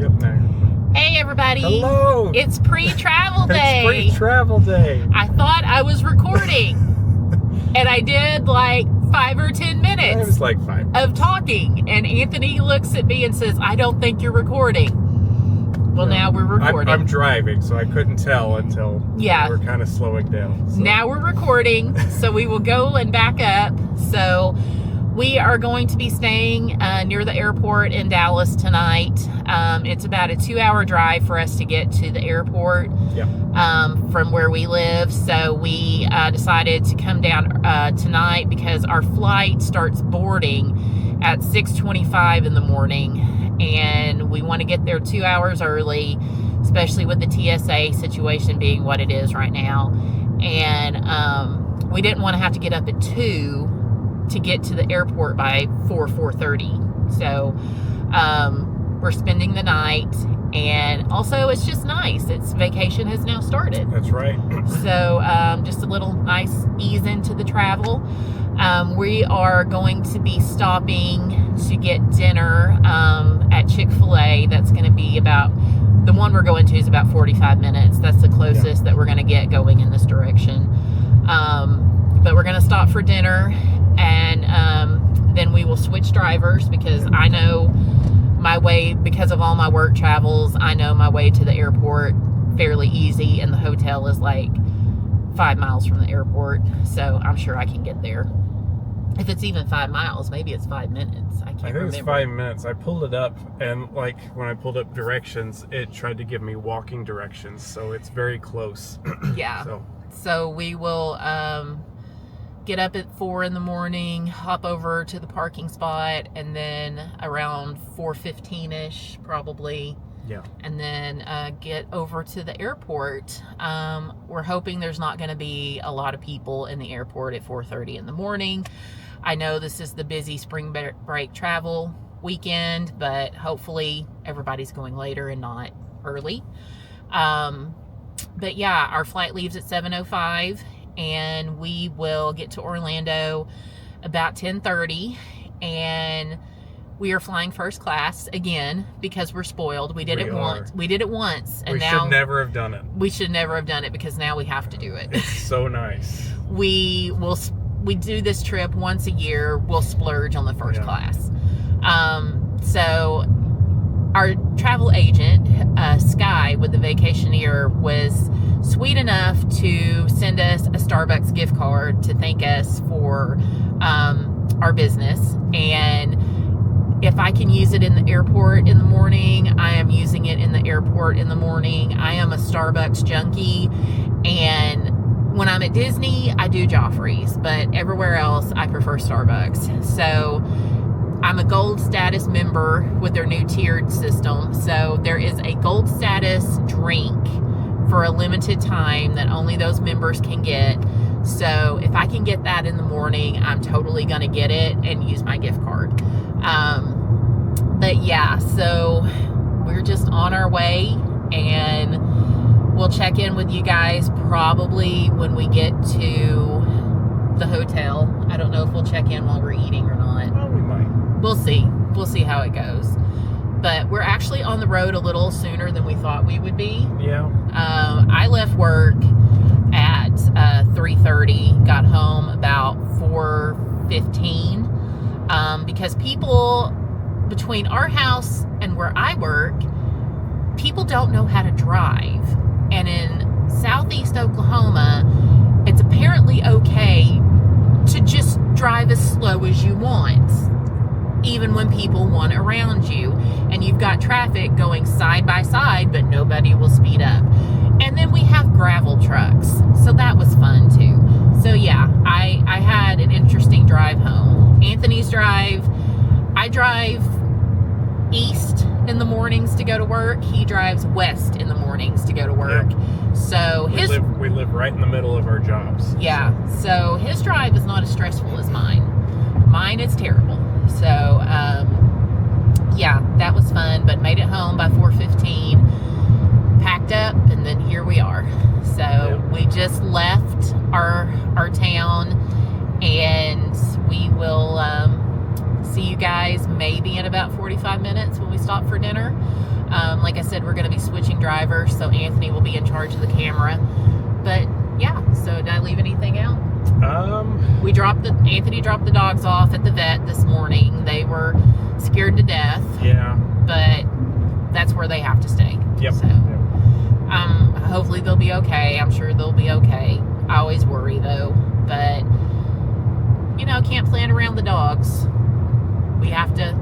Yep, now. Hey everybody. Hello. It's pre-travel day. It's pre-travel day. I thought I was recording. And I did like 5 or 10 minutes. It was like 5 of talking. And Anthony looks at me and says, I don't think you're recording. Well, No. now we're recording. I'm driving, so I couldn't tell until we were kind of slowing down. So. Now we're recording, so we will go and back up. So we are going to be staying near the airport in Dallas tonight. It's about a 2-hour drive for us to get to the airport from where we live. So we decided to come down tonight because our flight starts boarding at 6:25 in the morning. And we want to get there 2 hours early, especially with the TSA situation being what it is right now. And we didn't want to have to get up at 2 to get to the airport by 4:30. So we're spending the night. And also, it's just nice. It's vacation has now started. That's right. So just a little nice ease into the travel. We are going to be stopping to get dinner at Chick-fil-A. That's going to be the one we're going to is about 45 minutes. That's the closest that we're going to get going in this direction. But we're going to stop for dinner, and then we will switch drivers because I know my way, because of all my work travels, I know my way to the airport fairly easy, and the hotel is like 5 miles from the airport, so I'm sure I can get there. If it's even 5 miles, maybe it's 5 minutes. I think it's 5 minutes. I pulled it up, and like when I pulled up directions, it tried to give me walking directions, so it's very close. Yeah. So we will get up at 4 in the morning, hop over to the parking spot, and then around 4:15-ish probably. Yeah. And then get over to the airport. We're hoping there's not going to be a lot of people in the airport at 4:30 in the morning. I know this is the busy spring break travel weekend, but hopefully everybody's going later and not early. But yeah, our flight leaves at 7:05, and we will get to Orlando about 10:30, and we are flying first class again because we're spoiled. We did it once, and now we should never have done it. We should never have done it because now we have to do it. It's so nice. We do this trip once a year. We'll splurge on the first class. So our travel agent, Sky with the Vacationeer, was sweet enough to send us a Starbucks gift card to thank us for our business. And if I can use it in the airport in the morning, I am using it in the airport in the morning. I am a Starbucks junkie, and when I'm at Disney, I do Joffrey's, but everywhere else, I prefer Starbucks. So I'm a gold status member with their new tiered system. So there is a gold status drink for a limited time that only those members can get. So if I can get that in the morning, I'm totally going to get it and use my gift card. But yeah, so we're just on our way, and we'll check in with you guys probably when we get to the hotel. I don't know if we'll check in while we're eating or not. Well, we might. We'll see. We'll see how it goes. But we're actually on the road a little sooner than we thought we would be. Yeah. I left work at 3:30, got home about 4:15, because people between our house and where I work, people don't know how to drive. And in southeast Oklahoma, it's apparently okay to just drive as slow as you want, even when people want around you. And you've got traffic going side by side, but nobody will speed up. And then we have gravel trucks, so that was fun too. So yeah, I had an interesting drive home. Anthony's drive, I drive east in the mornings to go to work. He drives west in the mornings to go to work. Yeah. So we live right in the middle of our jobs. Yeah, so his drive is not as stressful as mine. Mine is terrible. So yeah, that was fun, but made it home by 4:15, packed up, and then here we are. So we just left our town, and we will see you guys maybe in about 45 minutes when we stop for dinner. Like I said, we're going to be switching drivers, so Anthony will be in charge of the camera. But yeah, so did I leave anything out? Anthony dropped the dogs off at the vet this morning. They were scared to death. Yeah. But that's where they have to stay. Yep. So, hopefully they'll be okay. I'm sure they'll be okay. I always worry though, but you know, can't plan around the dogs. We have to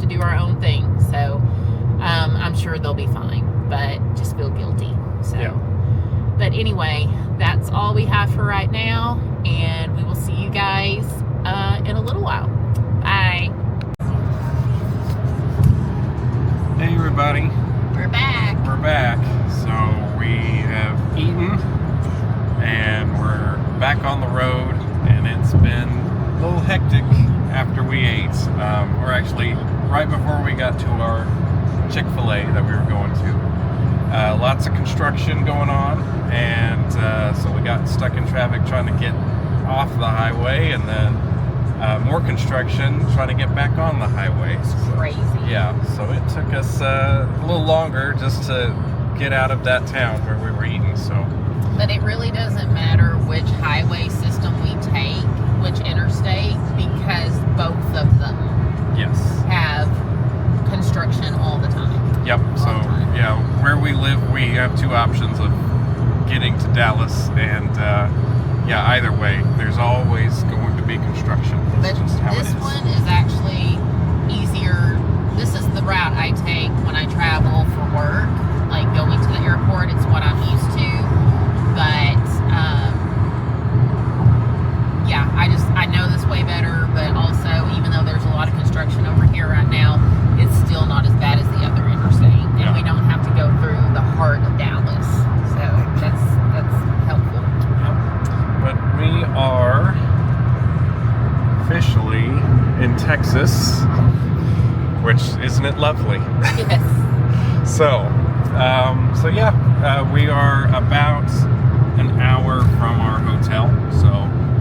do our own thing. So, I'm sure they'll be fine, but just feel guilty. So, yeah. But anyway, that's all we have for right now, and we will see you guys in a little while. Bye. Hey everybody. We're back. We're back. So we have eaten and we're back on the road, and it's been a little hectic after we ate. Or actually right before we got to our Chick-fil-A that we were going to. Lots of construction going on, and so we got stuck in traffic trying to get off the highway, and then more construction trying to get back on the highway. It's crazy. Yeah, so it took us a little longer just to get out of that town where we were eating. So, but it really doesn't matter which highway system we take, which interstate, because both of them yes, have construction all the time. Yep. So yeah, where we live, we have two options of getting to Dallas, and yeah, either way, there's always going to be construction. That's but just how this it is. one is actually easier. This is the route I take when I travel for work, like going to the airport. It's what I'm used to. But yeah, I know this way better. But also, even though there's a lot of construction over here right now, it's still not as bad as the other interstate, and Yeah. we don't have to go through the heart of Dallas. So that's helpful. But we are officially in Texas, which isn't it lovely? Yes. So yeah, we are about an hour from our hotel. So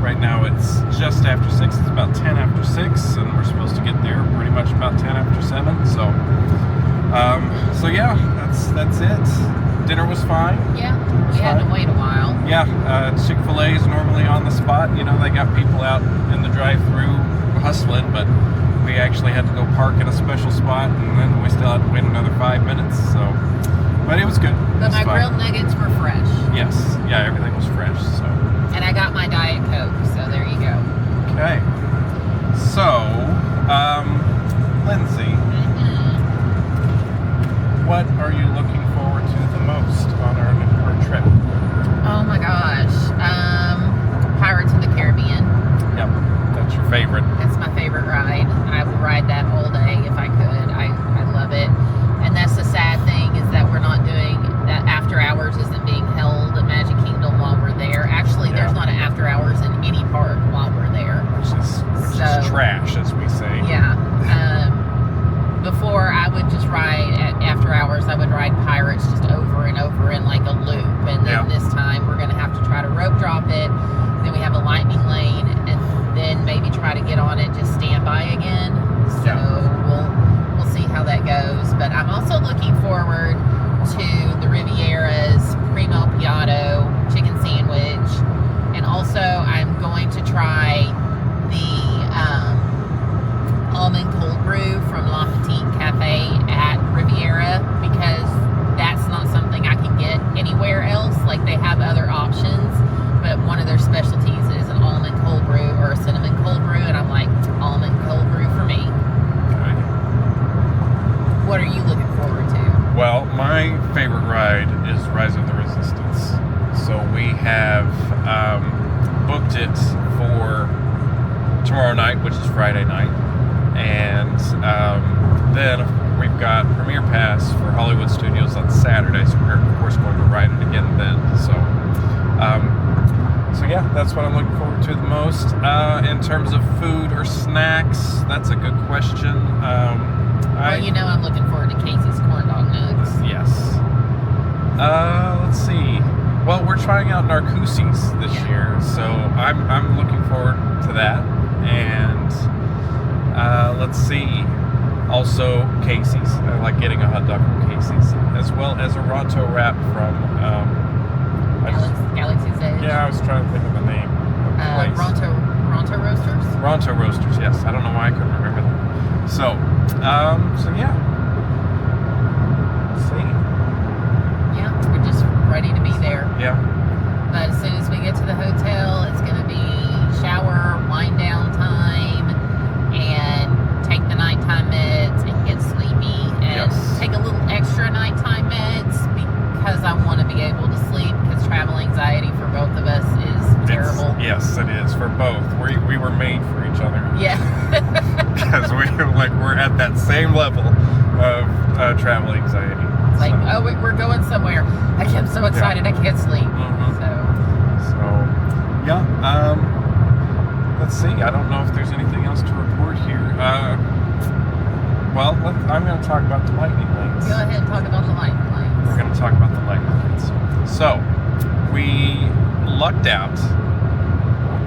right now it's just after 6. It's about 10 after 6, and we're supposed to get there pretty much about 10 after 7. So yeah, that's it. Dinner was fine. Yeah, we had to wait a while. Yeah, Chick-fil-A is normally on the spot. You know, they got people out in the drive-thru hustling, but we actually had to go park in a special spot, and then we still had to wait another 5 minutes. So, but it was good. But my grilled nuggets were fresh. Yes, yeah, everything was fresh. So, And I got my Diet Coke, so there you go. okay. So, Lindsay, what are you looking forward to the most on our trip? Oh my gosh. Pirates of the Caribbean. Yep, that's your favorite. That's my favorite ride. I would ride that all day if I could. I love it. And that's the sad thing, is that we're not doing that. After hours isn't being held at Magic Kingdom while we're there. Actually, there's not an after hours in any park while we're there. Which is trash, as we say. Yeah. Before, I would just ride at after hours. I would ride Pirates just over and over in like a loop. And then this time we're going to have to try to rope drop it. Then we have a lightning lane, and then maybe try to get on it, just standby again. So we'll see how that goes. But I'm also looking forward to the Riviera's Primo Piatto chicken sandwich. And also I'm going to try the almond cold brew from La Petite Cafe at Riviera, because that's not something I can get anywhere else. Like, they have other options, but one of their specialties is an almond cold brew or a cinnamon cold brew, and I'm like, almond cold brew for me. Okay. What are you looking forward to? Well, my favorite ride is Rise of the Resistance. So we have booked it for tomorrow night, which is Friday night. And then we've got Premiere Pass for Hollywood Studios on Saturday, so we're of course going to ride it again then. So yeah, that's what I'm looking forward to the most. In terms of food or snacks, that's a good question. Well, you know, I'm looking forward to Casey's corn dog nugs. Yes. Let's see. Well, we're trying out Narcoossee's this year, so I'm looking forward to that. And let's see. Also, Casey's. I like getting a hot dog from Casey's, as well as a Ronto wrap from. Galaxy's Edge. Yeah, I was trying to think of the name of the place. Ronto Roasters. Ronto Roasters. Yes, I don't know why I couldn't remember that. So yeah. Let's see. Yeah, we're just ready to be there. Yeah. But as soon as we get to the hotel, it's going to be shower, wind down time, and take the nighttime meds and get sleepy. And take a little extra nighttime meds because I want to be able to sleep, because travel anxiety for both of us is terrible. Yes, it is for both. We were made for each other. Yeah. Because we're at that same level of travel anxiety. It's like, oh, we're going somewhere. I get so excited I can't sleep. Mm-hmm. So yeah. Let's see. I don't know if there's anything else to report here. Well, I'm going to talk about the lightning lanes. Go ahead and talk about the lightning lanes. We're going to talk about the lightning lanes. So we lucked out.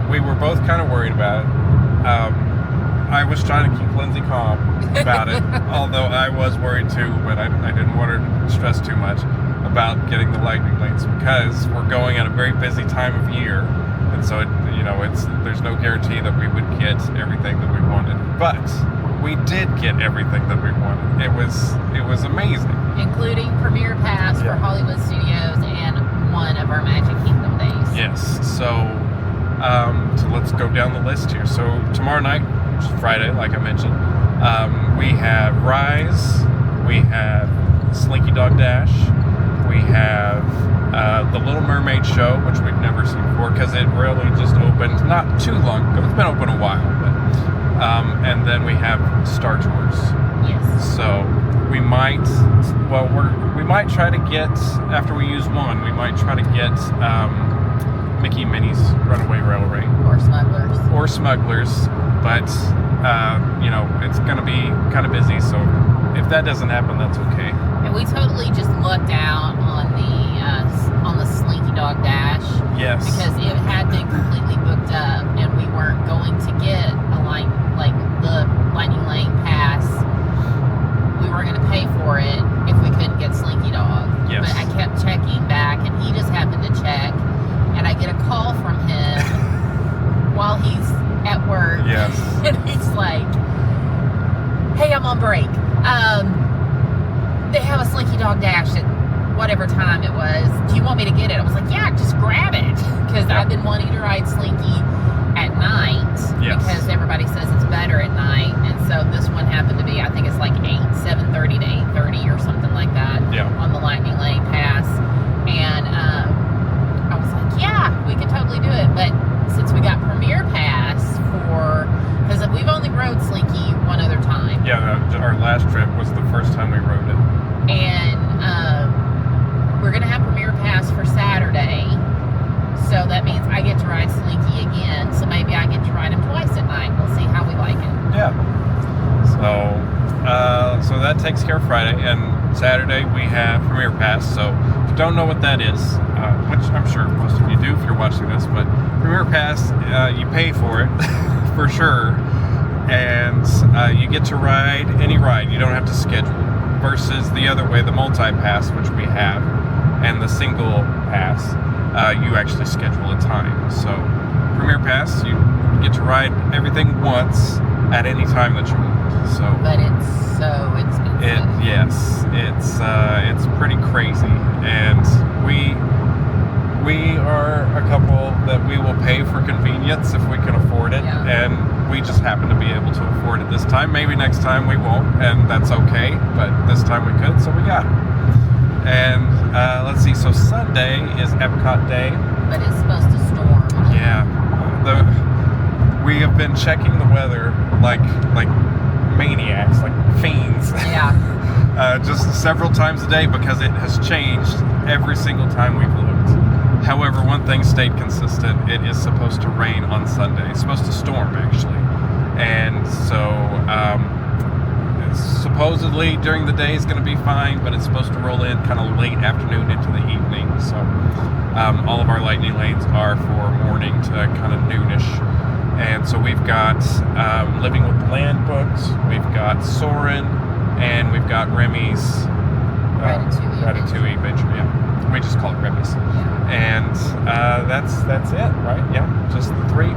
We were both kind of worried about it. I was trying to keep Lindsay calm about it, although I was worried too, but I didn't want her to stress too much about getting the lightning lanes, because we're going at a very busy time of year, and so there's no guarantee that we would get everything that we wanted. But we did get everything that we wanted. It was amazing, including Premier Pass for Hollywood Studios and one of our Magic Kingdom days. Yes. So let's go down the list here. So tomorrow night, which is Friday, like I mentioned, we have Rise, we have Slinky Dog Dash, we have the Little Mermaid show, which we've never seen before because it really just opened not too long ago. It's been open a while, but and then we have Star Tours. Yes. So we might try to get, after we use one, we might try to get Mickey and Minnie's Runaway Railway. Or Smugglers. But, it's going to be kind of busy, so if that doesn't happen, that's okay. And we totally just lucked out on the Slinky Dog Dash. Yes. Because it had been completely booked up, and we weren't going to get the Lightning Lane pass. We weren't going to pay for it if we couldn't get Slinky Dog. Yes. But I kept checking back, and he just happened to check, and I get a call from him while he's at work. Yes. And he's like, hey, I'm on break. They have a Slinky Dog Dash at whatever time it was. Do you want me to get it? I was like, yeah, just grab it. Because I've been wanting to ride Slinky at night. Yes. Because everybody says it's better at night. And so this one happened to be, I think it's like 7:30 to 8:30 or something like that. Yeah. On the Lightning Lane Pass. And I was like, yeah, we could totally do it. But since we got Premier Pass because we've only rode Slinky one other time. Yeah, our last trip was the first time we rode it. And we're going to have Premier Pass for Saturday. So that means I get to ride Slinky again. So maybe I get to ride him twice at night. We'll see how we like it. Yeah. So that takes care of Friday. And Saturday we have Premier Pass. So if you don't know what that is, which I'm sure most of you do if you're watching this, but Premier Pass, you pay for it for sure. And you get to ride any ride. You don't have to schedule. Versus the other way, the multi-pass, which we have, and the single pass, you actually schedule a time. So Premier Pass, you get to ride everything once at any time that you want. So, but it's so expensive. It's pretty crazy, and we are a couple that we will pay for convenience if we can afford it, and we just happen to be able to afford it this time. Maybe next time we won't, and that's okay, but this time we could, so we got it. And let's see, so Sunday is Epcot Day. But it's supposed to storm. Yeah. We have been checking the weather like maniacs, like fiends. Yeah. Just several times a day, because it has changed every single time we've looked. However, one thing stayed consistent. It is supposed to rain on Sunday. It's supposed to storm, actually. And so, supposedly during the day is going to be fine, but it's supposed to roll in kind of late afternoon into the evening. So, all of our lightning lanes are for morning to kind of noonish. And so we've got Living with the Land books, we've got Soren, and we've got Remy's Ratatouille Adventure. Yeah, we just call it Remy's. Yeah. And that's it, right? Yeah, just the 3.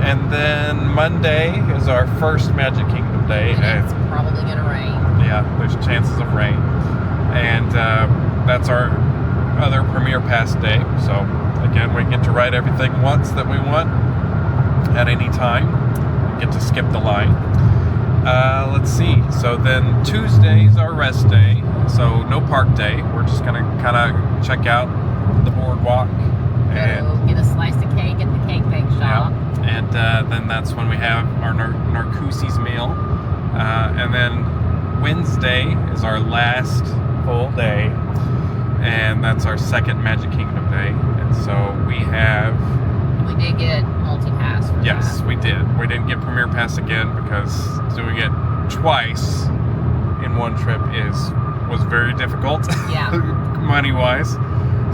And then Monday is our first Magic Kingdom day. And it's probably going to rain. Yeah, there's chances of rain. And that's our other Premier Pass day. So, again, we get to ride everything once that we want at any time. We get to skip the line. Let's see. So then Tuesday's our rest day. So no park day. We're just going to kind of check out the boardwalk. Go get a slice of cake at the Cake Bake Shop. Yeah. And then that's when we have our Narcoossee's meal. And then Wednesday is our last full day. And that's our second Magic Kingdom day. And so we did get multi-pass for yes, that. we did. We didn't get Premier Pass again because doing it twice in one trip was very difficult. Yeah. Money-wise.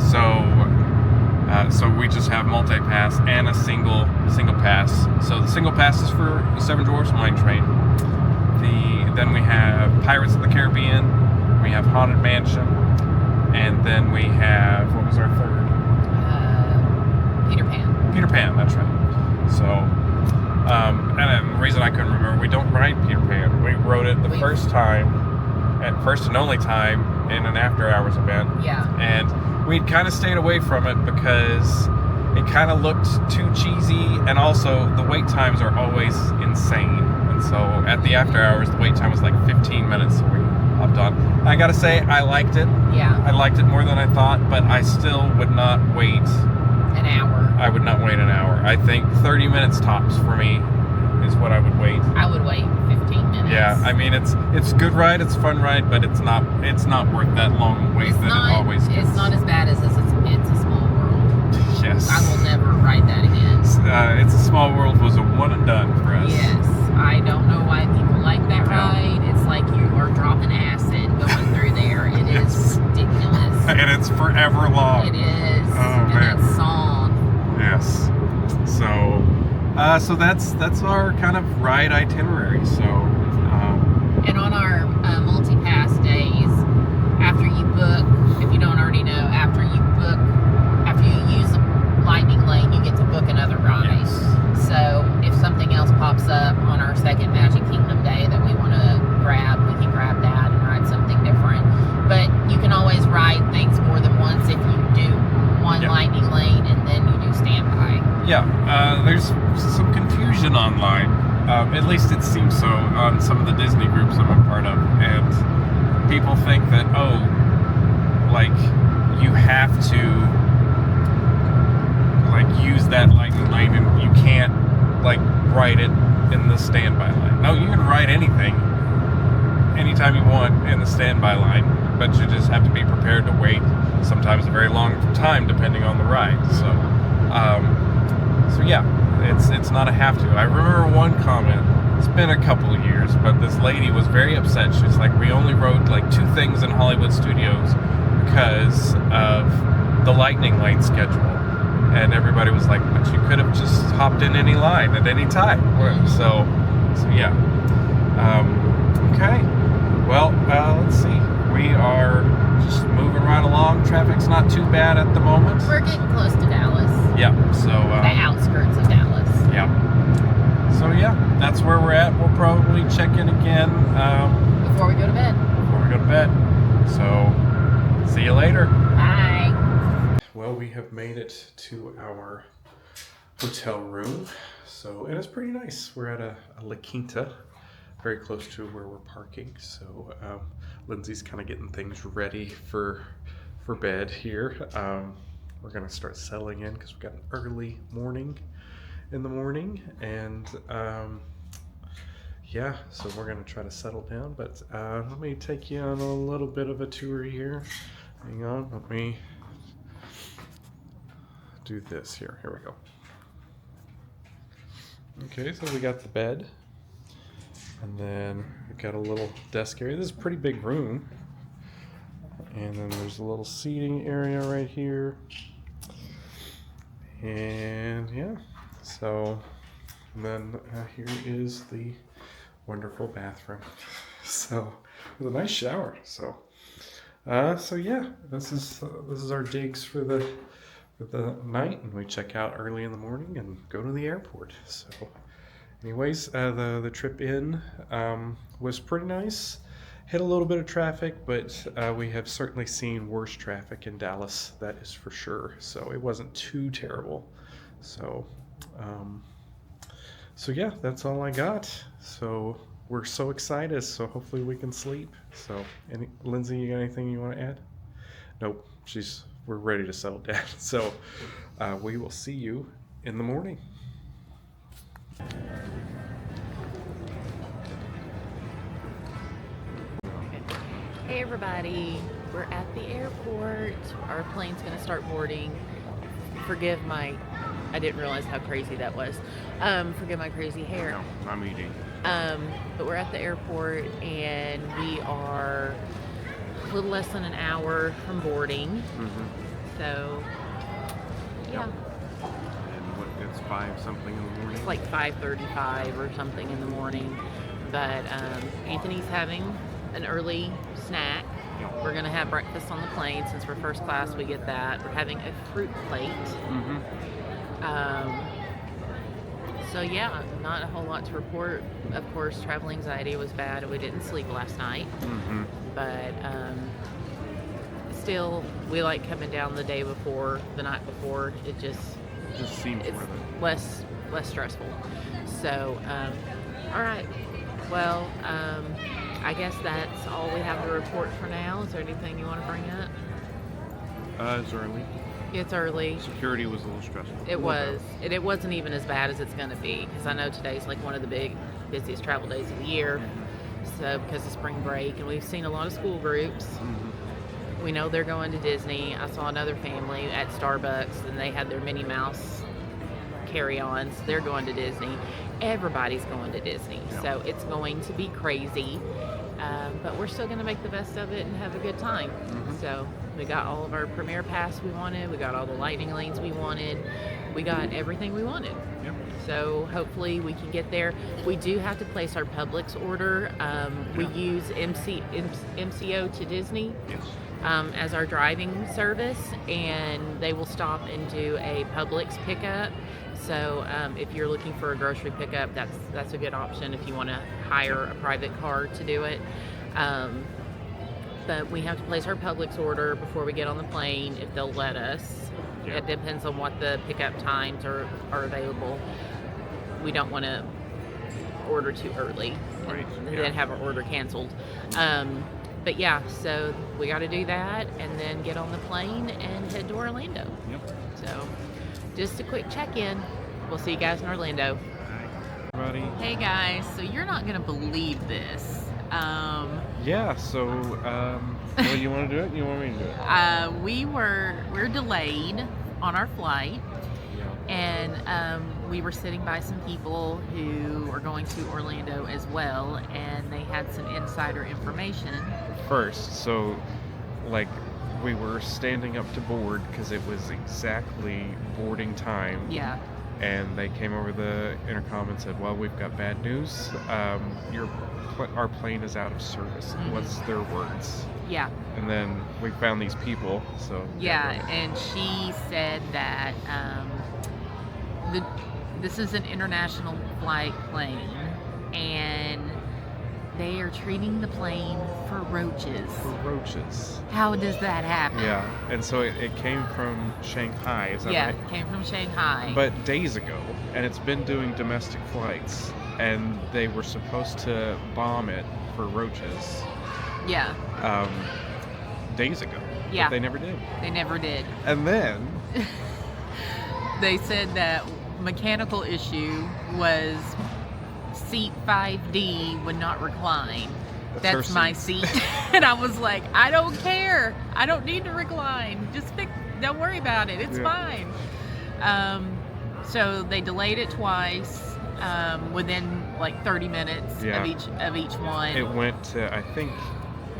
So we just have multi-pass and a single pass. So the single pass is for the Seven Dwarfs Mine Train. Then we have Pirates of the Caribbean. We have Haunted Mansion. And then we have, what was our third? Peter Pan. Peter Pan, that's right. So, and the reason I couldn't remember, we don't ride Peter Pan. We rode it the first and only time in an after-hours event. Yeah. And we'd kind of stayed away from it because it kind of looked too cheesy, and also the wait times are always insane. And so at the after-hours, the wait time was like 15 minutes, so we hopped on. I gotta say, I liked it. Yeah. I liked it more than I thought, but I still would not wait an hour. I would not wait an hour. I think 30 minutes tops for me is what I would wait. I would wait 15 minutes. Yeah, I mean it's a good ride, it's a fun ride, but it's not worth that long wait it always gets. It's not as bad as It's a Small World. Yes. I will never ride that again. It's a Small World was a one and done for us. Yes. I don't know why people like that ride. It's like you are dropping acid going through there. It is ridiculous. And it's forever long. It is. Oh, and man. that song. Yes. So that's our kind of ride itinerary. So. And on our multi-pass days, after you book, if you don't already know, after you use Lightning Lane, you get to book another ride. Yes. So if something else pops up on our second Magic Kingdom day that we want to grab, we can grab that and ride something different. But you can always ride things more than once if you do one Lightning Lane and then you do standby. Yeah, there's some confusion online. At least it seems so on some of the Disney groups I'm a part of. And people think that, like, you have to, like, use that Lightning Lane and you can't, like, ride it in the standby line. No, you can ride anything anytime you want in the standby line, but you just have to be prepared to wait sometimes a very long time depending on the ride. So yeah, it's not a have to. I remember one comment, it's been a couple of years, but this lady was very upset. She's like, we only rode like 2 things in Hollywood Studios because of the Lightning Lane schedule. And everybody was like, but you could have just hopped in any line at any time. So yeah. Okay. Well, let's see. We are just moving right along. Traffic's not too bad at the moment. We're getting close to Dallas. Yeah. So the outskirts of Dallas. Yeah. So yeah, that's where we're at. We'll probably check in again before we go to bed. So see you later. Bye. Well, we have made it to our hotel room. So it is pretty nice. We're at a La Quinta, very close to where we're parking. So Lindsay's kind of getting things ready for bed here. We're gonna start settling in because we've got an early morning in the morning, and yeah, so we're gonna try to settle down. But let me take you on a little bit of a tour here. Hang on, let me do this here. Here we go. Okay, so we got the bed, and then we've got a little desk area. This is a pretty big room, and then there's a little seating area right here, and yeah, so And then here is the wonderful bathroom. So with a nice shower. So yeah, this is our digs for the night, and we check out early in the morning and go to the airport. So anyways, the trip in was pretty nice. Hit a little bit of traffic, but we have certainly seen worse traffic in Dallas, that is for sure. So it wasn't too terrible. So yeah, that's all I got. So we're so excited. So hopefully we can sleep. So Lindsay, you got anything you want to add? Nope. We're ready to settle down. So we will see you in the morning. Hey everybody, we're at the airport. Our plane's gonna start boarding. I didn't realize how crazy that was. Forgive my crazy hair. No, I'm eating. But we're at the airport and we are a little less than an hour from boarding. Mm-hmm. So, yeah. And it's 5 something in the morning? It's like 5:35 or something in the morning. But Anthony's having an early snack. Yep. We're gonna have breakfast on the plane since we're first class. We get that. We're having a fruit plate. Mm-hmm. So yeah, not a whole lot to report. Of course, travel anxiety was bad. We didn't sleep last night, Mm-hmm. but still, we like coming down the day before, the night before. It just seems it's worth it. less stressful. So, all right. Well, I guess that's all we have to report for now. Is there anything you want to bring up? It's early. It's early. Security was a little stressful. It was. It wasn't even as bad as it's going to be, because I know today's like one of the busiest travel days of the year. Mm-hmm. So because of spring break, and we've seen a lot of school groups. Mm-hmm. We know they're going to Disney. I saw another family at Starbucks, and they had their Minnie Mouse carry-ons. They're going to Disney. Everybody's going to Disney. Yeah. So it's going to be crazy. But we're still going to make the best of it and have a good time. Mm-hmm. So we got all of our Premier Pass we wanted. We got all the lightning lanes we wanted. We got everything we wanted. Yep. So hopefully we can get there. We do have to place our Publix order. We use MCO to Disney Yes. as our driving service, and they will stop and do a Publix pickup. So if you're looking for a grocery pickup, that's a good option if you want to hire a private car to do it. But we have to place our Publix order before we get on the plane, if they'll let us. Yeah. It depends on what the pickup times are available. We don't want to order too early Right, and yeah. then have our order canceled. But yeah, so we got to do that and then get on the plane and head to Orlando. Yep. So just a quick check-in. We'll see you guys in Orlando. Everybody. Hey guys, so you're not gonna believe this. Yeah. So well, you want to do it? You want me to do it? We're delayed on our flight, Yeah. and we were sitting by some people who are going to Orlando as well, and they had some insider information. First, so like we were standing up to board because it was exactly boarding time. Yeah. And they came over the intercom and said, "Well, we've got bad news. Our plane is out of service." Mhm. What's their words? Yeah. And then we found these people. So Yeah, and she said that this is an international flight plane, and they are treating the plane for roaches. for roaches. How does that happen? Yeah, and so it came from Shanghai. Is that Yeah, right? it came from Shanghai. But days ago, and it's been doing domestic flights, and they were supposed to bomb it for roaches yeah, days ago. Yeah. But they never did. they never did. And then They said that mechanical issue was seat 5D would not recline. That's her my seat. seat. And I was like, I don't care. I don't need to recline. Don't worry about it. It's Yeah. fine. So they delayed it twice, within like 30 minutes Yeah. of each one. it went to, I think,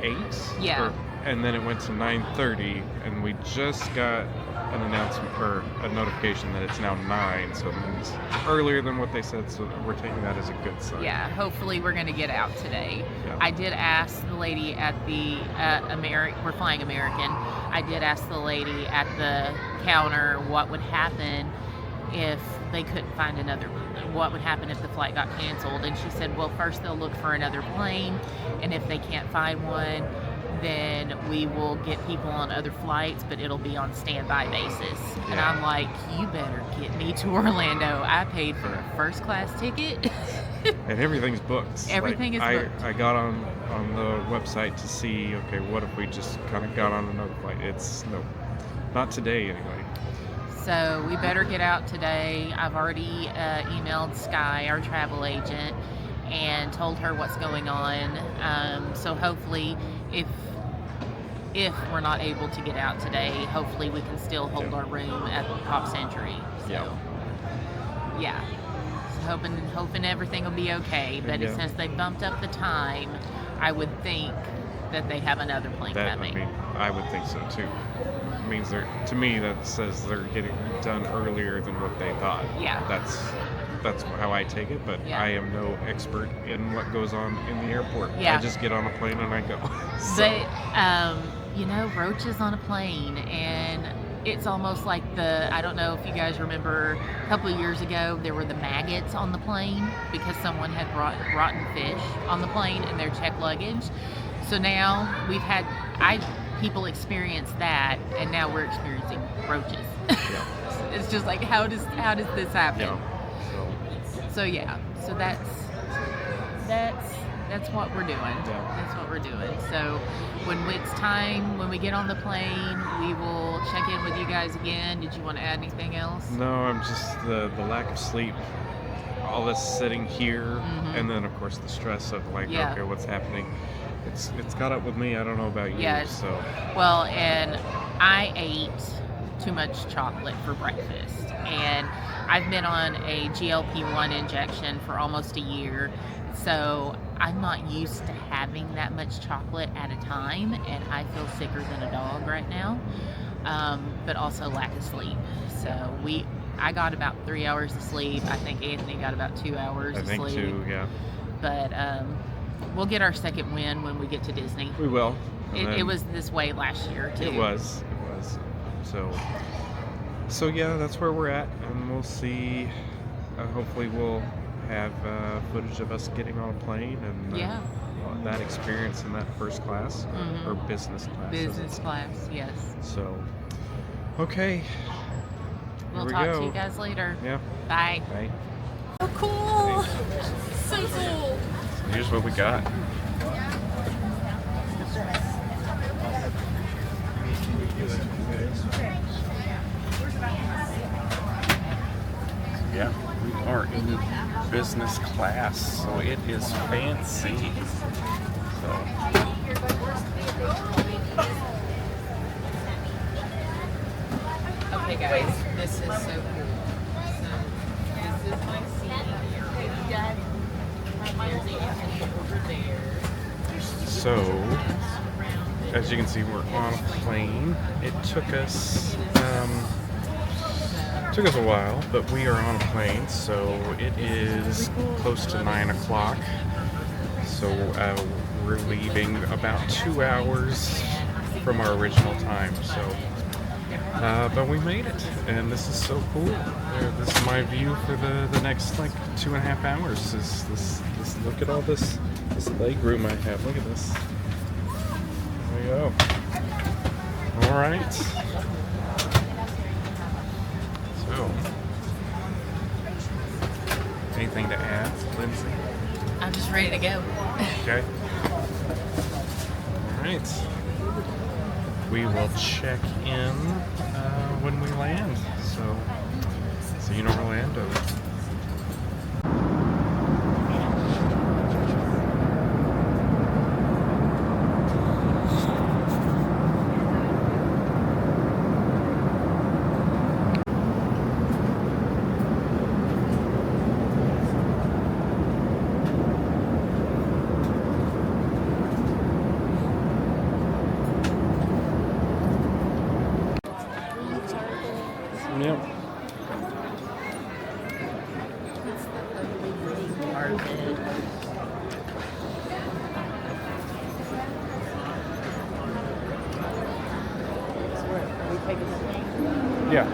8 Yeah. or and then it went to 9:30, and we just got an announcement or a notification that it's now 9, so it means earlier than what they said, so we're taking that as a good sign. Yeah, hopefully we're going to get out today. Yeah. I did ask the lady at the we're flying American. I did ask the lady at the counter what would happen if they couldn't find what would happen if the flight got canceled, and she said, well, first they'll look for another plane, and if they can't find one, then we will get people on other flights, but it'll be on standby basis. And Yeah. I'm like, you better get me to Orlando. I paid for a first class ticket. And everything's booked. Everything is booked. I got on the website to see, okay, what if we just kind of got on another flight? No, not today anyway. So we better get out today. I've already emailed Sky, our travel agent, and told her what's going on. So hopefully, if we're not able to get out today, hopefully we can still hold our room at the Pop Century. So, yeah. So hoping everything will be okay. But Yeah. since they bumped up the time, I would think that they have another plane coming. I would think so too. It means to me, that says they're getting done earlier than what they thought. Yeah. That's how I take it, but Yeah. I am no expert in what goes on in the airport. Yeah. I just get on a plane and I go. So, But roaches on a plane, and it's almost like I don't know if you guys remember a couple of years ago, there were the maggots on the plane because someone had brought rotten fish on the plane in their checked luggage. So now people experienced that, and now we're experiencing roaches. yeah. It's just like, how does this happen? Yeah. So that's what we're doing. Yeah. That's what we're doing. So when it's time, when we get on the plane, we will check in with you guys again. Did you want to add anything else? No, I'm just the lack of sleep, all this sitting here, Mhm. and then of course the stress of like, Yeah. okay, what's happening? It's got up with me. I don't know about you. Yeah. So Well, and I ate too much chocolate for breakfast, and I've been on a GLP-1 injection for almost a year, so I'm not used to having that much chocolate at a time, and I feel sicker than a dog right now, but also lack of sleep. So I got about 3 hours of sleep. I think Anthony got about 2 hours I of think sleep. too. Yeah, But we'll get our second win when we get to Disney. we will. And It then- was this way last year too. It was. So yeah, that's where we're at, and we'll see. Hopefully, we'll have footage of us getting on a plane and Yeah. that experience in that first class Mhm. or business class. isn't Business it? class, yes. So, okay. We'll Here we talk go. to you guys later. Yeah. Bye. Bye. So cool. So cool. Here's what we got. Yeah, we are in business class, so it is fancy. Okay, guys, this is so cool. So, this is my seat. There's Anthony over there. So, as you can see, we're on a plane. It took us a while, but we are on a plane. So it is close to 9 o'clock. So we're leaving about 2 hours from our original time. So, but we made it, and this is so cool. This is my view for the next like 2.5 hours. This look at all this leg room I have. Look at this. There you go. All right. So, anything to add, Lindsay? I'm just ready to go. Okay. All right. We will check in when we land. So, see you in Orlando. take a look. Yeah.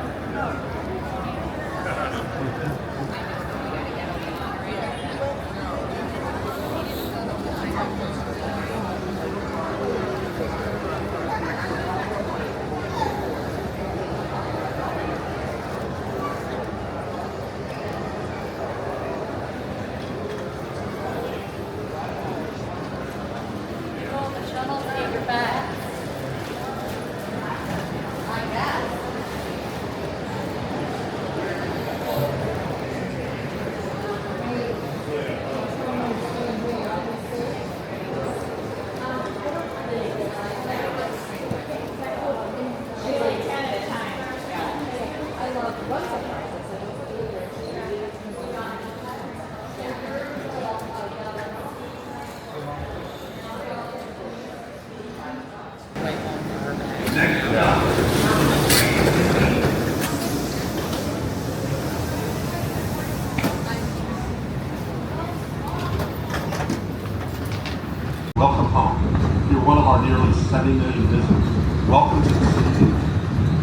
Welcome home. You're one of our nearly 70 million visitors. Welcome to the city.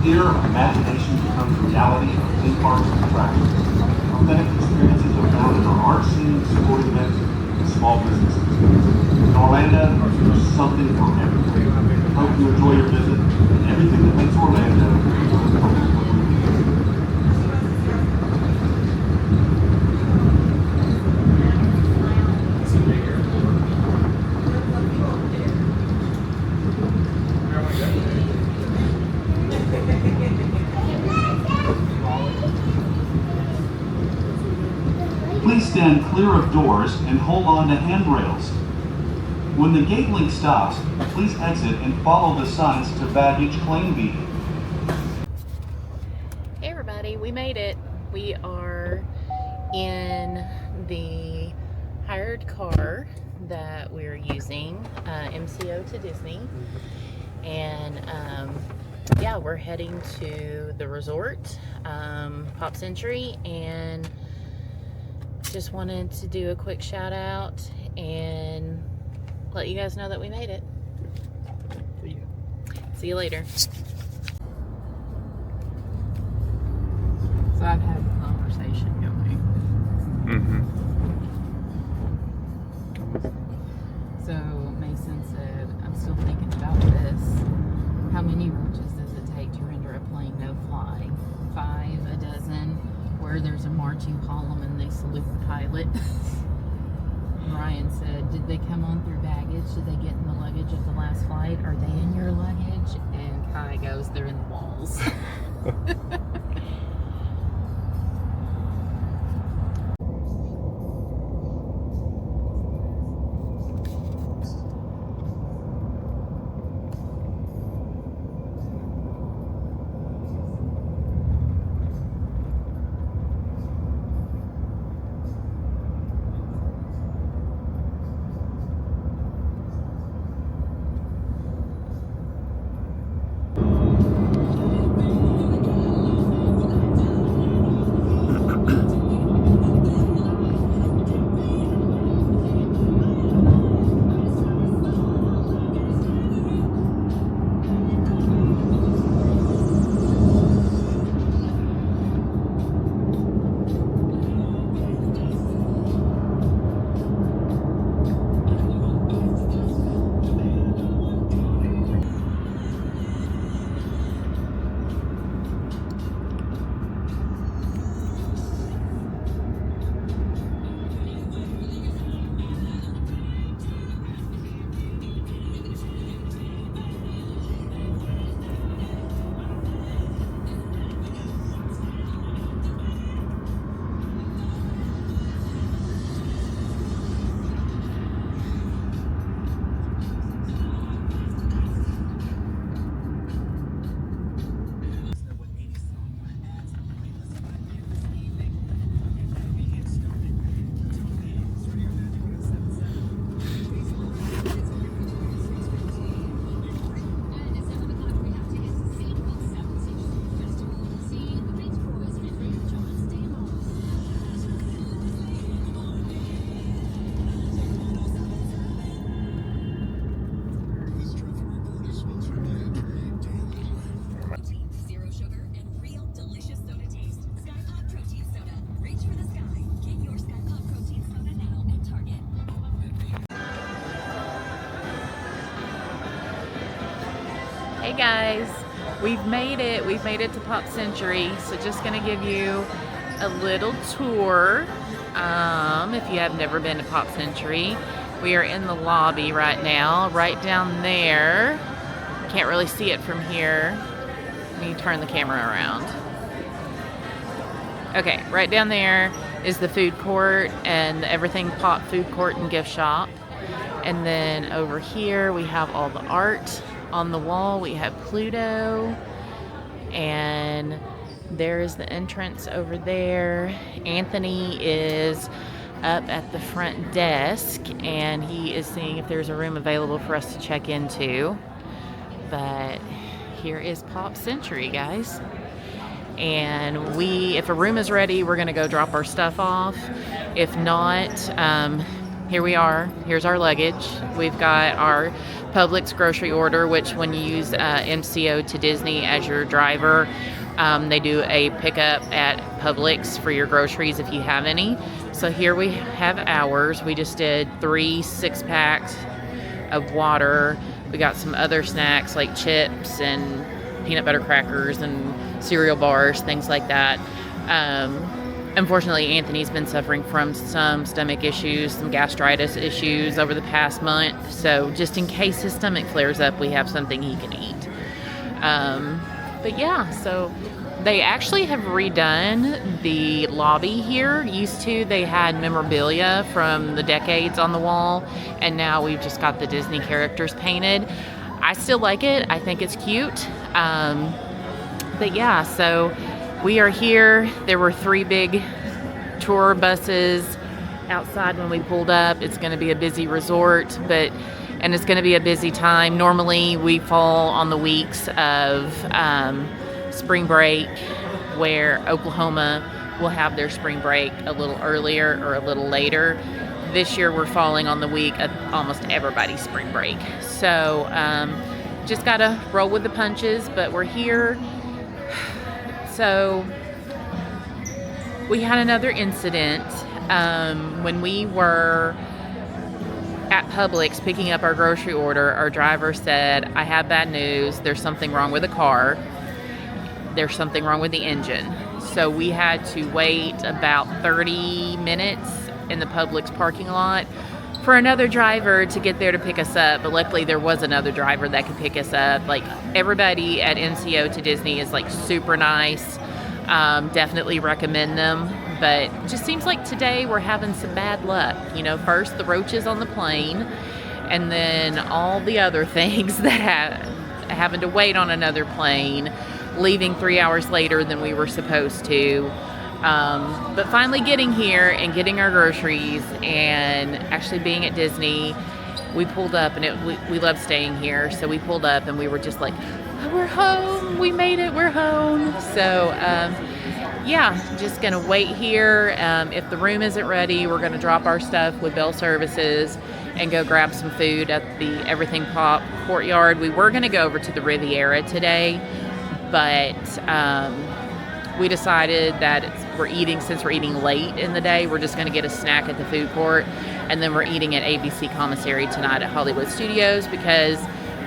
Here, imagination becomes reality of theme parks and attractions. Authentic experiences are found in our art scenes, sporting events, and small businesses. In Orlando, there's something for everyone. Hope you enjoy your visit and everything that makes Orlando wonderful. Please stand clear of doors and hold on to handrails. When the gate link stops, please exit and follow the signs to baggage claim B. Hey everybody, we made it. We are in the hired car that we're using, MCO to Disney. And yeah, we're heading to the resort, Pop Century, and just wanted to do a quick shout out and let you guys know that we made it. See you later. So I've had a conversation going. So Mason said, I'm still thinking about this. How many roaches does it take to render a plane no fly? 5, a dozen, where there's a marching column and they salute the pilot. Ryan said, did they come on through baggage? Did they get in the luggage of the last flight? Are they in your luggage? And Kai goes, they're in the walls. guys, we've made it. We've made it to Pop Century. So just gonna give you a little tour. If you have never been to Pop Century, we are in the lobby right now. Right down there, can't really see it from here. Let me turn the camera around. Okay, right down there is the food court and the Everything Pop food court and gift shop. And then over here we have all the art on the wall. We have Pluto, and there is the entrance over there. Anthony is up at the front desk and he is seeing if there's a room available for us to check into. But here is Pop Century, guys. And if a room is ready, we're gonna go drop our stuff off. If not, here we are. Here's our luggage. We've got our Publix grocery order, which when you use MCO to Disney as your driver, they do a pickup at Publix for your groceries if you have any. So here we have ours. We just did 3 6-packs of water. We got some other snacks like chips and peanut butter crackers and cereal bars, things like that. Unfortunately, Anthony's been suffering from some stomach issues, some gastritis issues over the past month. So just in case his stomach flares up, we have something he can eat. But yeah, so they actually have redone the lobby here. Used to, they had memorabilia from the decades on the wall, and now we've just got the Disney characters painted. I still like it. I think it's cute. But yeah, so we are here. There were 3 big tour buses outside when we pulled up. It's going to be a busy resort, and it's going to be a busy time. Normally we fall on the weeks of spring break, where Oklahoma will have their spring break a little earlier or a little later. This year we're falling on the week of almost everybody's spring break. So just got to roll with the punches, but we're here. So we had another incident when we were at Publix picking up our grocery order. Our driver said, "I have bad news. There's something wrong with the car. There's something wrong with the engine." So we had to wait about 30 minutes in the Publix parking lot for another driver to get there to pick us up. But luckily there was another driver that could pick us up. Like, everybody at NCO to Disney is like super nice. Definitely recommend them. But it just seems like today we're having some bad luck. You know, first the roaches on the plane, and then all the other things that having to wait on another plane, leaving 3 hours later than we were supposed to. But finally getting here and getting our groceries and actually being at Disney, we pulled up, and we love staying here. So we pulled up and we were just like, "Oh, we're home, we made it, we're home." So yeah, just gonna wait here. If the room isn't ready, we're gonna drop our stuff with Bell Services and go grab some food at the Everything Pop courtyard. We were gonna go over to the Riviera today, but we decided that since we're eating late in the day, we're just going to get a snack at the food court, and then we're eating at ABC Commissary tonight at Hollywood Studios, because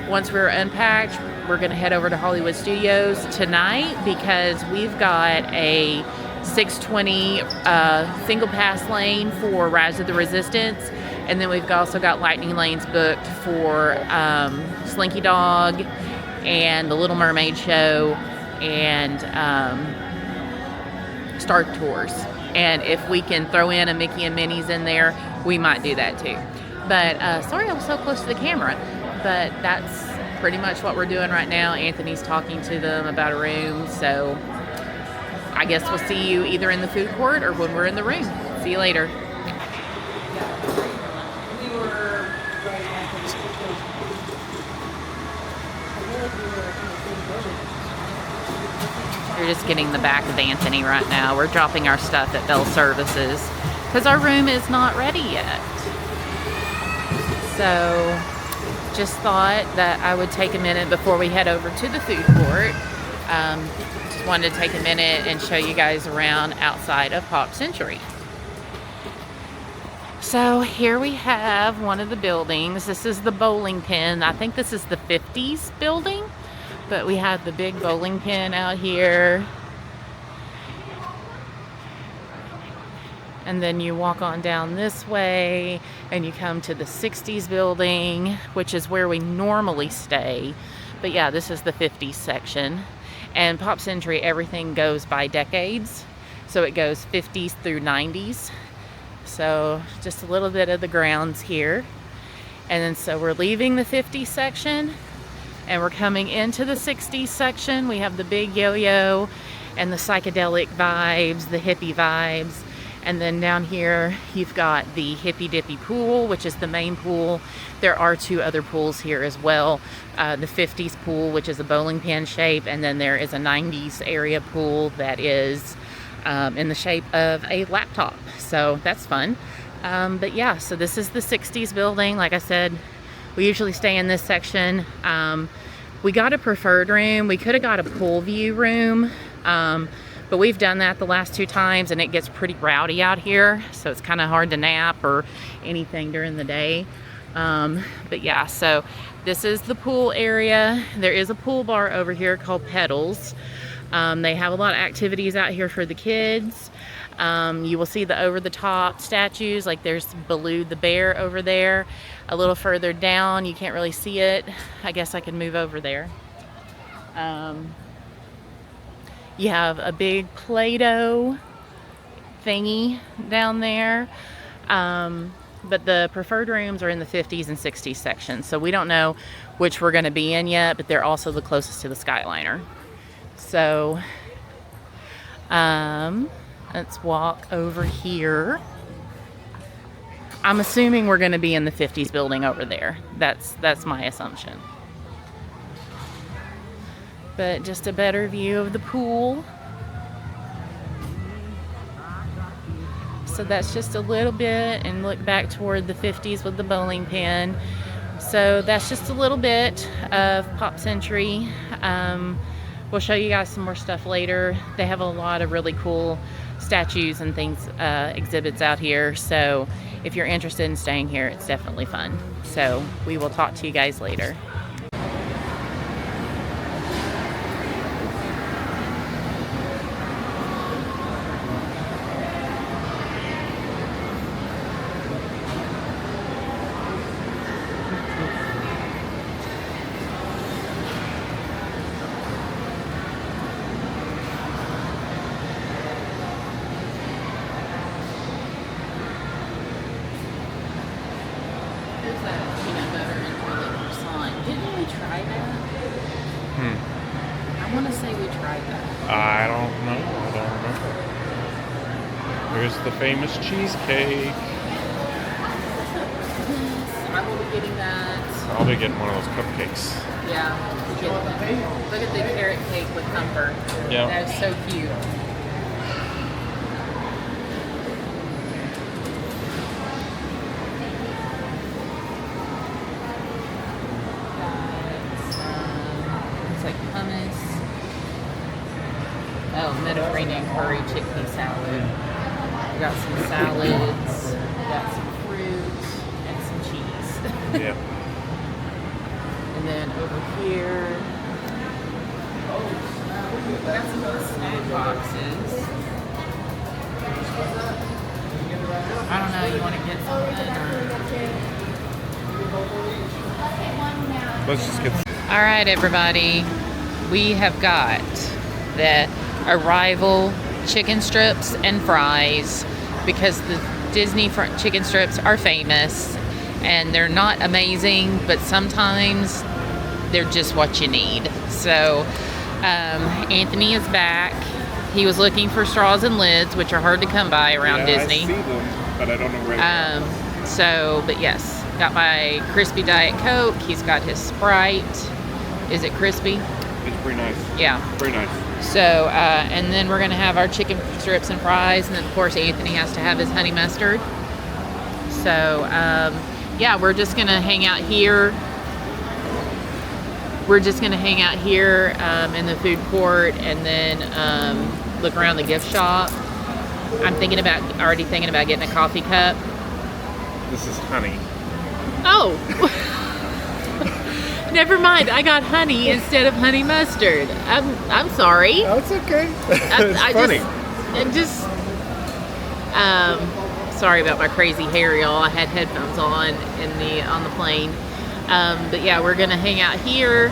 once we're unpacked, we're going to head over to Hollywood Studios tonight, because we've got a 6:20 single pass lane for Rise of the Resistance, and then we've also got lightning lanes booked for Slinky Dog and the Little Mermaid show and Star Tours. And if we can throw in a Mickey and Minnie's in there, we might do that too. But sorry I was so close to the camera, but that's pretty much what we're doing right now. Anthony's talking to them about a room, so I guess we'll see you either in the food court or when we're in the room. See you later. We're just getting the back of Anthony right now. We're dropping our stuff at Bell Services because our room is not ready yet. So just thought that I would take a minute before we head over to the food court. Just wanted to take a minute and show you guys around outside of Pop Century. So here we have one of the buildings. This is the bowling pin. I think this is the 50s building. But we have the big bowling pin out here. And then you walk on down this way and you come to the 60s building, which is where we normally stay. But yeah, this is the 50s section. And Pop Century, everything goes by decades. So it goes 50s through 90s. So just a little bit of the grounds here. And then so we're leaving the 50s section and we're coming into the 60s section. We have the big yo-yo and the psychedelic vibes, the hippie vibes. And then down here, you've got the Hippy Dippy pool, which is the main pool. There are 2 other pools here as well. The 50s pool, which is a bowling pin shape. And then there is a 90s area pool that is in the shape of a laptop. So that's fun. But yeah, so this is the 60s building. Like I said, we usually stay in this section. We got a preferred room. We could have got a pool view room. But we've done that the last 2 times and it gets pretty rowdy out here. So it's kind of hard to nap or anything during the day. But yeah, so this is the pool area. There is a pool bar over here called Pedals. They have a lot of activities out here for the kids. You will see the over-the-top statues, like there's Baloo the bear over there. A little further down, you can't really see it. I guess I can move over there. You have a big Play-Doh thingy down there. But the preferred rooms are in the 50s and 60s section. So we don't know which we're going to be in yet, but they're also the closest to the Skyliner. So let's walk over here. I'm assuming we're going to be in the 50s building over there. That's my assumption. But just a better view of the pool. So that's just a little bit, and look back toward the 50s with the bowling pin. So that's just a little bit of Pop Century. We'll show you guys some more stuff later. They have a lot of really cool statues and things, exhibits out here. So if you're interested in staying here, it's definitely fun. So we will talk to you guys later. I want to say we tried that. I don't know. I don't remember. Here's the famous cheesecake. I will be getting that. I'll be getting one of those cupcakes. Yeah. Look at the carrot cake with comfort. Yeah. That is so cute. It's like hummus. Oh, Mediterranean curry chickpea salad. We got some salads. We got some fruit and some cheese. Yeah. And then over here, we got some little snack boxes. I don't know, you want to get something or... Let's just get. All right, everybody. We have got the Arrival chicken strips and fries because the Disney chicken strips are famous and they're not amazing, but sometimes they're just what you need. So Anthony is back. He was looking for straws and lids, which are hard to come by around Disney. I see them, but I don't know where they are. So, but yes, got my crispy Diet Coke. He's got his Sprite. Is it crispy? It's pretty nice. Yeah. Very nice. So, and then we're going to have our chicken strips and fries. And then, of course, Anthony has to have his honey mustard. So, yeah, we're just going to hang out here. We're just going to hang out here in the food court and then look around the gift shop. I'm already thinking about getting a coffee cup. This is honey. Oh! Never mind. I got honey instead of honey mustard. I'm sorry. Oh, it's okay. It's I funny. I'm just sorry about my crazy hair, y'all. I had headphones on on the plane. But yeah, we're gonna hang out here,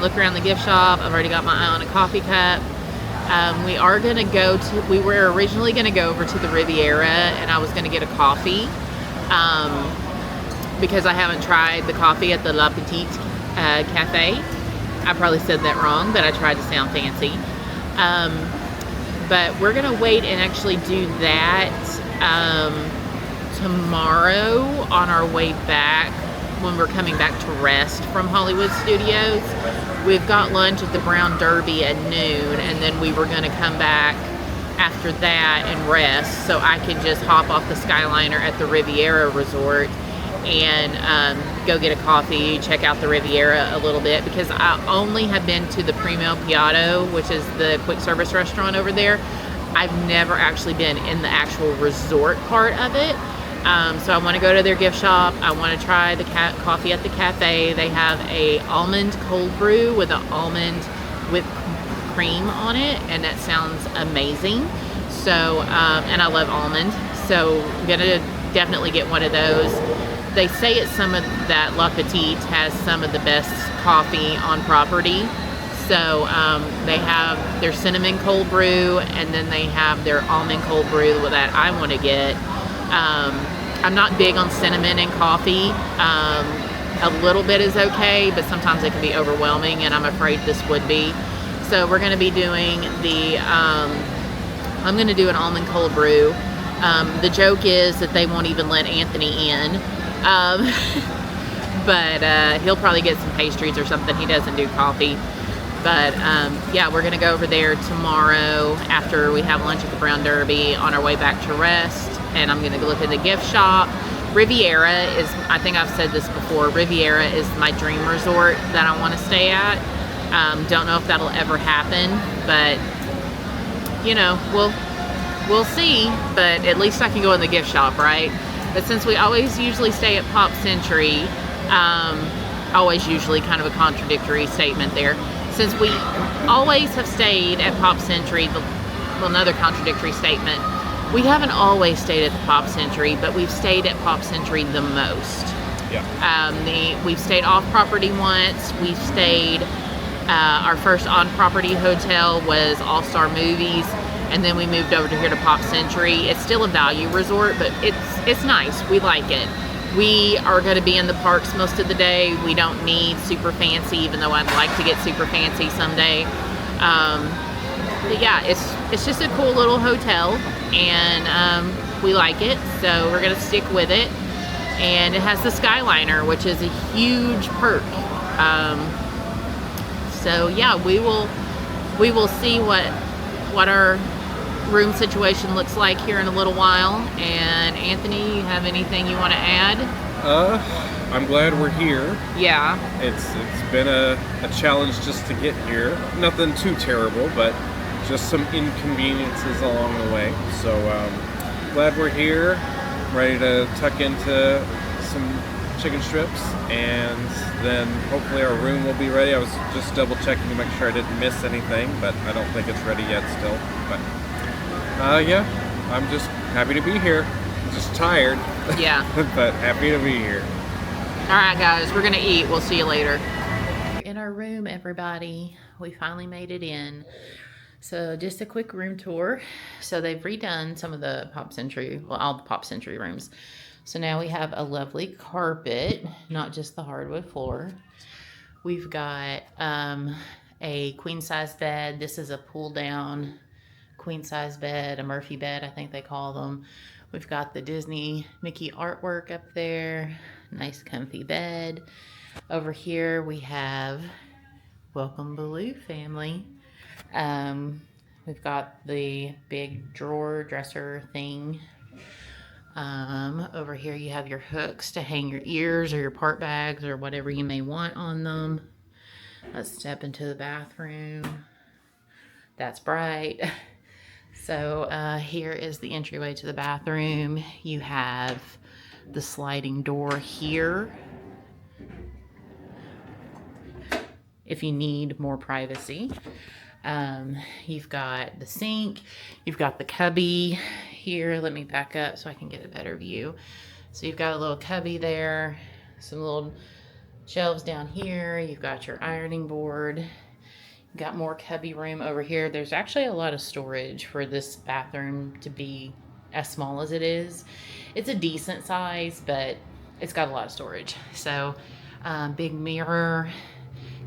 look around the gift shop. I've already got my eye on a coffee cup. We are gonna we were originally gonna go over to the Riviera, and I was gonna get a coffee, because I haven't tried the coffee at the La Petite Cafe. I probably said that wrong, but I tried to sound fancy. But we're gonna wait and actually do that tomorrow on our way back, when we're coming back to rest from Hollywood Studios. We've got lunch at the Brown Derby at noon, and then we were gonna come back after that and rest, so I can just hop off the Skyliner at the Riviera Resort and go get a coffee, check out the Riviera a little bit, because I only have been to the Primo Piatto, which is the quick service restaurant over there. I've never actually been in the actual resort part of it. So I want to go to their gift shop. I want to try the coffee at the cafe. They have a almond cold brew with an almond whipped cream on it, and that sounds amazing. So, and I love almond, so I'm gonna definitely get one of those. They say it's some of that La Petite has some of the best coffee on property. So they have their cinnamon cold brew, and then they have their almond cold brew that I want to get. I'm not big on cinnamon in coffee. A little bit is okay, but sometimes it can be overwhelming, and I'm afraid this would be. So we're going to be doing I'm going to do an almond cold brew. The joke is that they won't even let Anthony in. But he'll probably get some pastries or something. He doesn't do coffee. But yeah, we're going to go over there tomorrow after we have lunch at the Brown Derby on our way back to rest. And I'm going to go look at the gift shop. Riviera is, I think I've said this before, Riviera is my dream resort that I want to stay at. Don't know if that'll ever happen, but you know, we'll see. But at least I can go in the gift shop, right? But since we always usually stay at Pop Century, always usually kind of a contradictory statement there. Since we always have stayed at Pop Century, another contradictory statement, we haven't always stayed at the Pop Century, but we've stayed at Pop Century the most. Yeah. We've stayed off property once. We've stayed, our first on property hotel was All Star Movies, and then we moved over to here to Pop Century. It's still a value resort, but it's nice. We like it. We are going to be in the parks most of the day. We don't need super fancy, even though I'd like to get super fancy someday. But yeah, it's just a cool little hotel, and we like it, so we're gonna stick with it. And it has the Skyliner, which is a huge perk. So yeah, we will see what our room situation looks like here in a little while. And Anthony, you have anything you want to add? I'm glad we're here. Yeah. It's been a challenge just to get here. Nothing too terrible, but just some inconveniences along the way. So glad we're here, ready to tuck into some chicken strips, and then hopefully our room will be ready. I was just double checking to make sure I didn't miss anything, but I don't think it's ready yet still. But yeah, I'm just happy to be here. I'm just tired. Yeah. But happy to be here. All right, guys, we're gonna eat. We'll see you later. In our room, everybody. We finally made it in. So just a quick room tour. So they've redone some of the Pop Century, well, all the Pop Century rooms. So now we have a lovely carpet, not just the hardwood floor. We've got a queen size bed. This is a pull down queen size bed, a Murphy bed, I think they call them. We've got the Disney Mickey artwork up there. Nice comfy bed. Over here we have Welcome Baloo family. We've got the big drawer dresser thing. Over here you have your hooks to hang your ears or your part bags or whatever you may want on them. Let's step into the bathroom. That's bright. So here is the entryway to the bathroom. You have the sliding door here. if you need more privacy. You've got the sink, you've got the cubby here. Let me back up so I can get a better view. So you've got a little cubby there, some little shelves down here. You've got your ironing board. You've got more cubby room over here. There's actually a lot of storage for this bathroom to be as small as it is. It's a decent size, but it's got a lot of storage. So big mirror,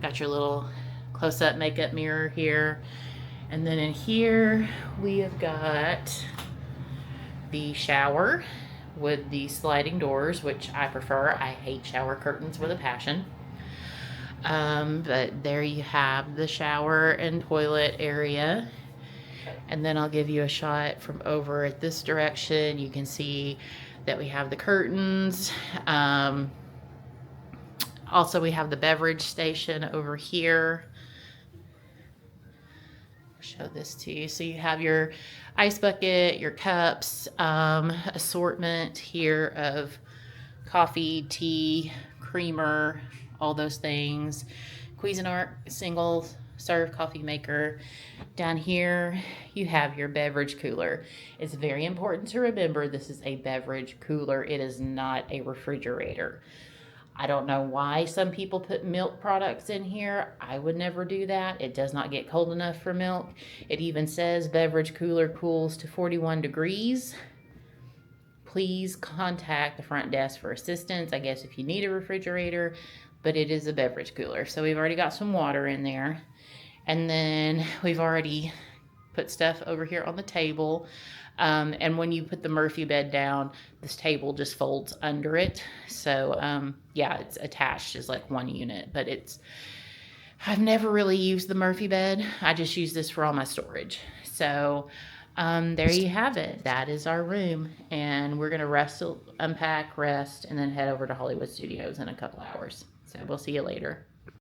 got your little close-up makeup mirror here. And then in here we have got the shower with the sliding doors, which I prefer. I hate shower curtains with a passion. But there you have the shower and toilet area. And then I'll give you a shot from over at this direction. You can see that we have the curtains. Also, we have the beverage station over here. I'll show this to you. So you have your ice bucket, your cups, assortment here of coffee, tea, creamer, all those things. Cuisinart single serve coffee maker. Down here you have your beverage cooler. It's very important to remember this is a beverage cooler. It is not a refrigerator. I don't know why some people put milk products in here. I would never do that. It does not get cold enough for milk. It even says beverage cooler cools to 41 degrees. Please contact the front desk for assistance, I guess, if you need a refrigerator, but it is a beverage cooler. So we've already got some water in there. And then we've already put stuff over here on the table. And when you put the Murphy bed down, this table just folds under it. So, yeah, it's attached as like one unit, but I've never really used the Murphy bed. I just use this for all my storage. So, there you have it. That is our room. And we're going to unpack, rest, and then head over to Hollywood Studios in a couple hours. So we'll see you later.